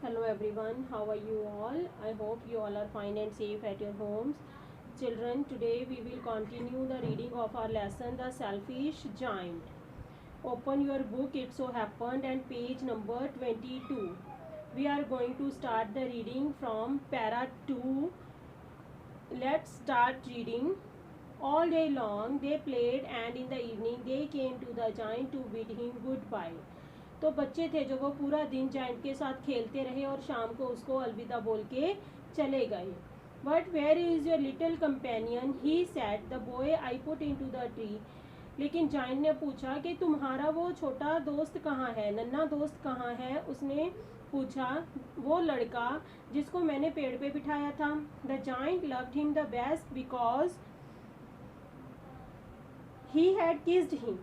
Hello everyone, how are you all? I hope you all are fine and safe at your homes. Children, today we will continue the reading of our lesson, The Selfish Giant. Open your book, it so happened, and page number 22. We are going to start the reading from para 2. Let's start reading. All day long they played and in the evening they came to the giant to bid him goodbye. तो बच्चे थे जो वो पूरा दिन giant के साथ खेलते रहे और शाम को उसको अलविदा बोल के चले गए. But where is your little companion he said the boy I put into the tree. लेकिन जाइंट ने पूछा कि तुम्हारा वो छोटा दोस्त कहाँ है, नन्ना दोस्त कहाँ है. उसने पूछा वो लड़का जिसको मैंने पेड़ पे बिठाया था. The giant loved him the best because he had kissed him.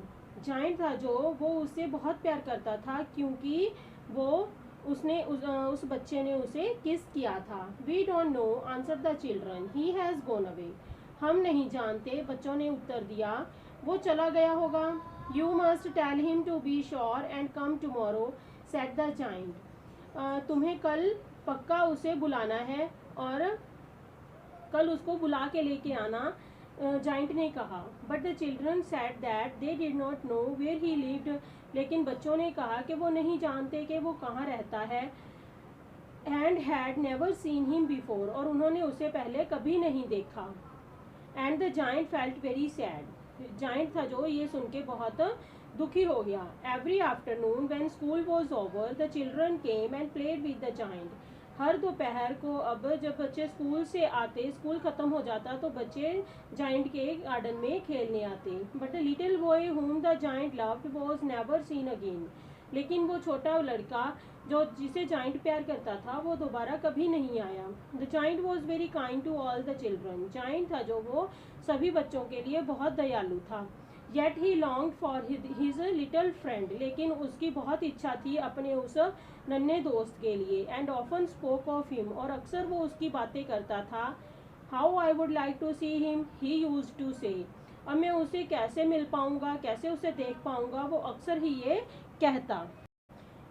Giant था जो वो उससे बहुत प्यार करता था क्योंकि वो उस बच्चे ने उसे किस किया था. We don't know answer the children, he has gone away. हम नहीं जानते, बच्चों ने उत्तर दिया, वो चला गया होगा. You must tell him to be sure and come tomorrow said the giant. तुम्हें कल पक्का उसे बुलाना है और कल उसको बुला के लेके आना, जाइंट ने कहा. But the children said that they did not know where he lived. लेकिन बच्चों ने कहा कि वो नहीं जानते कि वो कहाँ रहता है. And had never seen him before, और उन्होंने उसे पहले कभी नहीं देखा. And the giant felt very sad. Giant था जो ये सुन के बहुत दुखी हो गया. Every afternoon when school was over the children came and played with the giant. हर दोपहर को अब जब बच्चे स्कूल से आते, स्कूल ख़त्म हो जाता तो बच्चे जाइंट के गार्डन में खेलने आते. But the little boy whom the giant loved was never seen again. लेकिन वो छोटा लड़का जो जिसे जाइंट प्यार करता था वो दोबारा कभी नहीं आया. The giant was very kind to all the children. Giant था जो वो सभी बच्चों के लिए बहुत दयालु था. Yet he long for his little friend. लेकिन उसकी बहुत इच्छा थी अपने उस नन्हे दोस्त के लिए. And often spoke of him, और अक्सर वो उसकी बातें करता था. How I would like to see him he used to say. अब मैं उसे कैसे मिल पाऊंगा, कैसे उसे देख पाऊंगा, वो अक्सर ही ये कहता.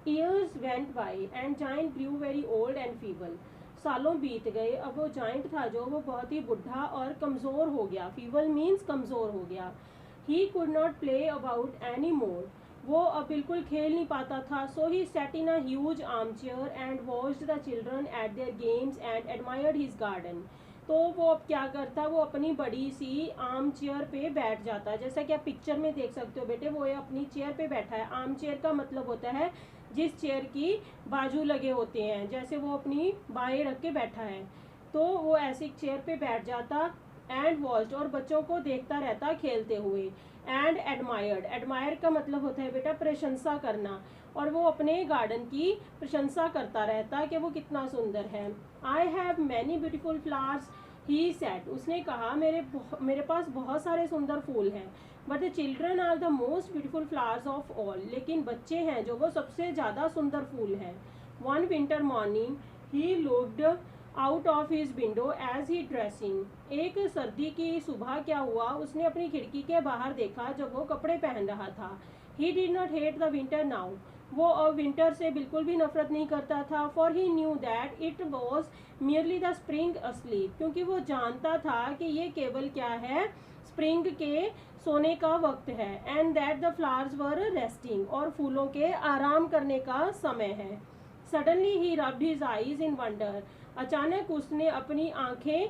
Years went by and giant grew very old and feeble. सालों बीत गए, अब वो जाइंट था जो वो बहुत ही बुढ़ा और कमज़ोर हो गया. फीबल मीन्स कमज़ोर हो गया. He could not play about any more. वो अब बिल्कुल खेल नहीं पाता था. So he sat in a huge arm chair and watched the children at their games and admired his garden. तो वो अब क्या करता, वो अपनी बड़ी सी आर्म चेयर पे बैठ जाता. जैसा कि आप पिक्चर में देख सकते हो बेटे, वो अपनी चेयर पे बैठा है. आर्म चेयर का मतलब होता है जिस चेयर की बाजू लगे होते हैं, जैसे वो अपनी बाएं रख के बैठा है. तो वो ऐसी चेयर पे बैठ जाता. एंड वॉच्ड, और बच्चों को देखता रहता खेलते हुए. एंड एडमायर्ड, एडमायर का मतलब होता है बेटा प्रशंसा करना, और वो अपने गार्डन की प्रशंसा करता रहता कि वो कितना सुंदर है. I have many beautiful flowers he said. उसने कहा मेरे पास बहुत सारे सुंदर फूल हैं. But the children are the most beautiful flowers of all. लेकिन बच्चे हैं जो वो सबसे ज़्यादा सुंदर फूल हैं. One winter morning he looked out of his window as he dressing. एक सर्दी की सुबह क्या हुआ, उसने अपनी खिड़की के बाहर देखा जब वो कपड़े पहन रहा था. He did not hate the winter now. वो अब विंटर से बिल्कुल भी नफरत नहीं करता था. For he knew that it was merely the spring asleep. क्योंकि वो जानता था कि ये केवल क्या है, स्प्रिंग के सोने का वक्त है. And that the flowers were resting, और फूलों के आराम करने का समय है. सडनली ही रब्ड हिज आईज इन वंडर. अचानक उसने अपनी आंखें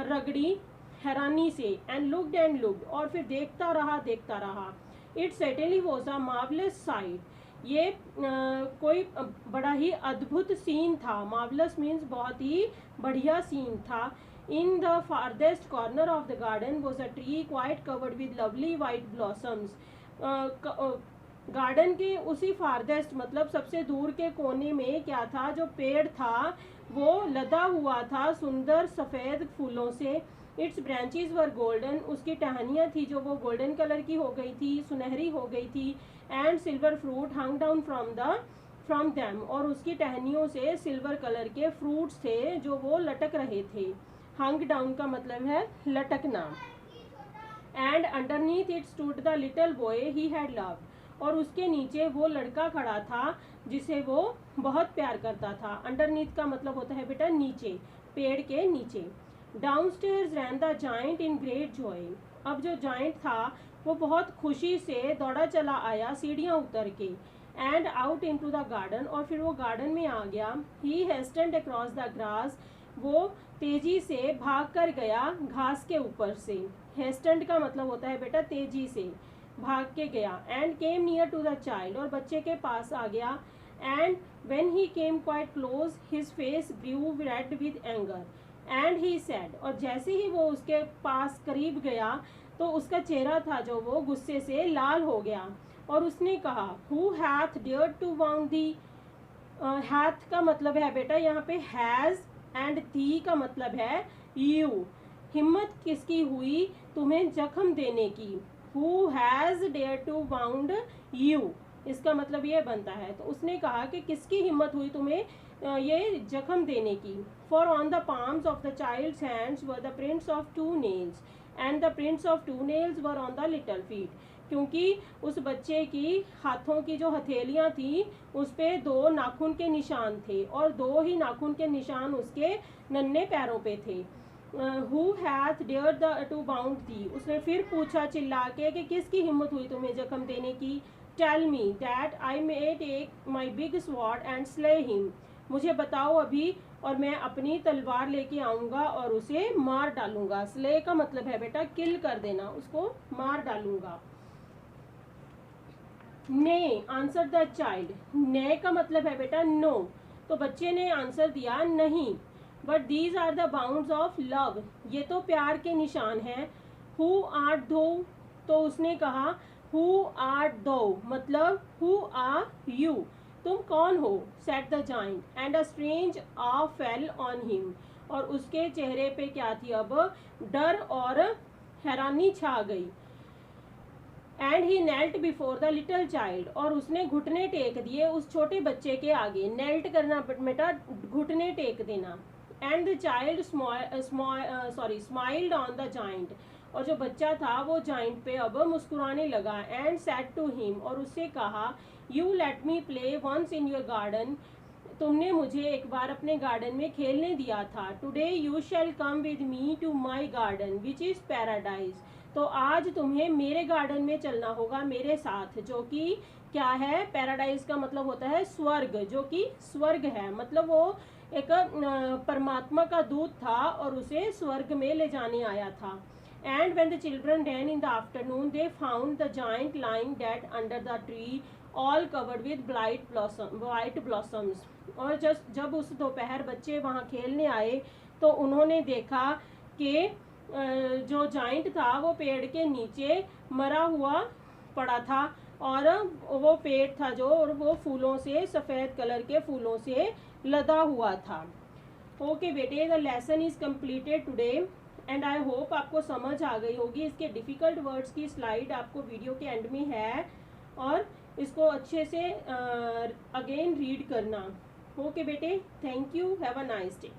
रगड़ी हैरानी से. एंड लुक्ड, और फिर देखता रहा. It certainly was a marvellous site. ये कोई बड़ा ही अद्भुत सीन था. मार्वलस मीन्स बहुत ही बढ़िया सीन था. In the farthest corner of the garden was a tree quite covered with lovely white blossoms. Garden के उसी फारदेस्ट मतलब सबसे दूर के कोने में क्या था, जो पेड़ था वो लदा हुआ था सुंदर सफ़ेद फूलों से. It's branches were golden. उसकी टहनियाँ थी जो वो गोल्डन कलर की हो गई थी, सुनहरी हो गई थी. And silver fruit hung down from them. और उसकी टहनियों से सिल्वर कलर के फ्रूट्स थे जो वो लटक रहे थे. हंग डाउन का मतलब है लटकना. And underneath it stood the little boy he had loved. और उसके नीचे वो लड़का खड़ा था जिसे वो बहुत प्यार करता था। अंडरनीथ का मतलब होता है बेटा नीचे, पेड़ के नीचे। Downstairs rain the giant in great Joy. अब जो जाइंट था वो बहुत खुशी से दौड़ा चला आया सीढ़ियाँ उतर के। And out into the garden, और फिर वो गार्डन में आ गया। ही हेस्टेंड अक्रॉस द ग्रास, वो तेजी से भाग कर गया घास के ऊपर से। हेस्टेंड का मतलब होता है बेटा तेजी से भाग के गया। And came near to the child, और बच्चे के पास आ गया। And when he came quite close his face grew red with anger and he said, और जैसे ही वो उसके पास करीब गया तो उसका चेहरा था जो वो गुस्से से लाल हो गया। और उसने कहा, who hath dared to wound thee. Hath का मतलब है बेटा यहाँ पे हैज, एंड दी का मतलब है यू। हिम्मत किसकी हुई तुम्हें जख्म देने की। Who has dare to wound you, इसका मतलब ये बनता है। तो उसने कहा कि किसकी हिम्मत हुई तुम्हें ये जख्म देने की। For on the palms of the child's hands were the prints of 2 nails and the prints of 2 nails were on the little feet. क्योंकि उस बच्चे की हाथों की जो हथेलियां थी उस पे 2 नाखून के निशान थे, और 2 ही नाखून के निशान उसके नन्हे पैरों पे थे। Who hath dared to wound thee, उसने फिर पूछा चिल्ला के कि किसकी हिम्मत हुई तुम्हें जख्म देने की। Tell me that I may take my big sword and slay him, मुझे बताओ अभी और मैं अपनी तलवार लेके आऊंगा और उसे मार डालूंगा। स्ले का मतलब है बेटा किल कर देना, उसको मार डालूंगा। ने आंसर द चाइल्ड, ने का मतलब है बेटा नो, तो बच्चे ने आंसर दिया नहीं। But these are the wounds of love, ये तो प्यार के निशान हैं। हु आर दो, तो उसने कहा हु आर दो मतलब हु आर यू, तुम कौन हो। Said the giant, and a strange awe fell on him, और उसके चेहरे पे क्या थी अब, डर और हैरानी छा गई। And he knelt before the little child, और उसने घुटने टेक दिए उस छोटे बच्चे के आगे। नेल्ट करना बेटा घुटने टेक देना। And the child smiled on the giant, और जो बच्चा था वो जाइंट पे अब मुस्कुराने लगा। एंड सेड टू हिम, और उससे कहा, you let me play once in your garden, तुमने मुझे एक बार अपने गार्डन में खेलने दिया था। Today you shall come with me to my garden which is paradise, तो आज तुम्हें मेरे गार्डन में चलना होगा मेरे साथ, जो कि क्या है, पैराडाइज का मतलब होता है स्वर्ग, जो कि स्वर्ग है। मतलब वो एक परमात्मा का दूत था और उसे स्वर्ग में ले जाने आया था। And when the children ran in the afternoon they found the giant lying dead under the tree all covered with white blossoms, और जब उस दोपहर बच्चे वहाँ खेलने आए तो उन्होंने देखा कि जो जाइंट था वो पेड़ के नीचे मरा हुआ पड़ा था, और वो पेड़ था जो, और वो फूलों से, सफ़ेद कलर के फूलों से लदा हुआ था। ओके बेटे, the lesson is completed today and I hope आपको समझ आ गई होगी। इसके डिफ़िकल्ट वर्ड्स की स्लाइड आपको वीडियो के एंड में है, और इसको अच्छे से अगेन रीड करना। ओके बेटे, thank you, have a nice day.